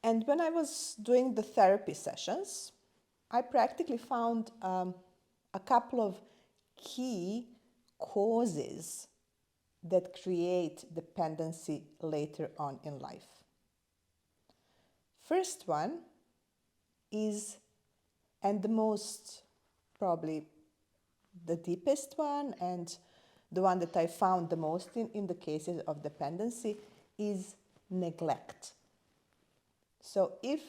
And when I was doing the therapy sessions, I practically found a couple of key causes that create dependency later on in life. First one is, and the most, probably the deepest one, and the one that I found the most in the cases of dependency, is neglect. So if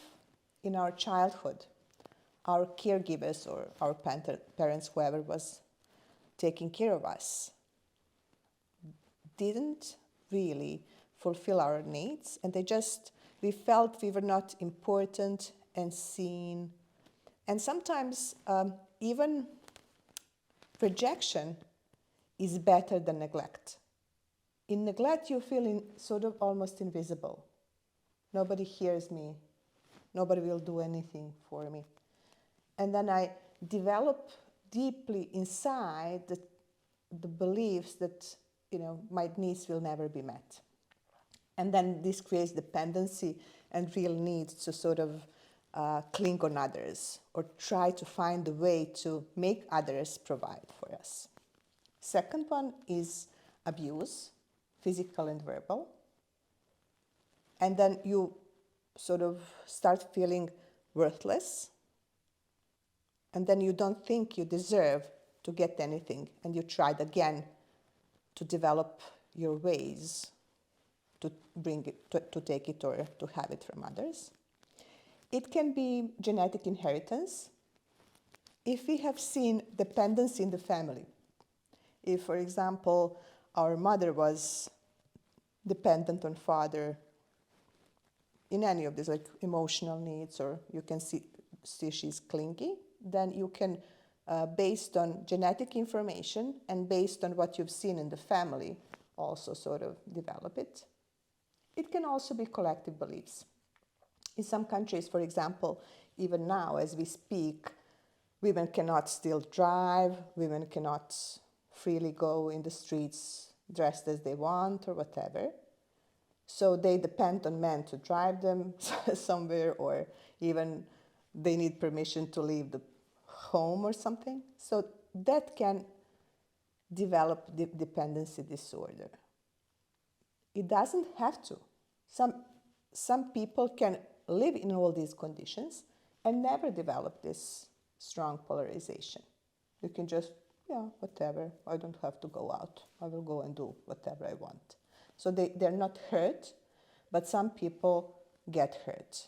in our childhood, our caregivers or our parents, whoever was taking care of us, didn't really fulfill our needs, and we felt we were not important and seen. And sometimes even rejection is better than neglect. In neglect, you feel sort of almost invisible. Nobody hears me. Nobody will do anything for me. And then I develop deeply inside the beliefs that, my needs will never be met. And then this creates dependency and real need to sort of cling on others or try to find a way to make others provide for us. Second one is abuse, physical and verbal. And then you sort of start feeling worthless. And then you don't think you deserve to get anything. And you tried again to develop your ways to bring it, to take it or to have it from others. It can be genetic inheritance. If we have seen dependency in the family, if, for example, our mother was dependent on father in any of these, like emotional needs, or you can see she's clingy, then you can, based on genetic information and based on what you've seen in the family, also sort of develop it. It can also be collective beliefs. In some countries, for example, even now as we speak, women cannot still drive, women cannot freely go in the streets dressed as they want or whatever. So they depend on men to drive them somewhere, or even they need permission to leave the home or something. So that can develop dependency disorder. It doesn't have to. Some people can live in all these conditions and never develop this strong polarization. You can just, whatever, I don't have to go out. I will go and do whatever I want. So they're not hurt, but some people get hurt.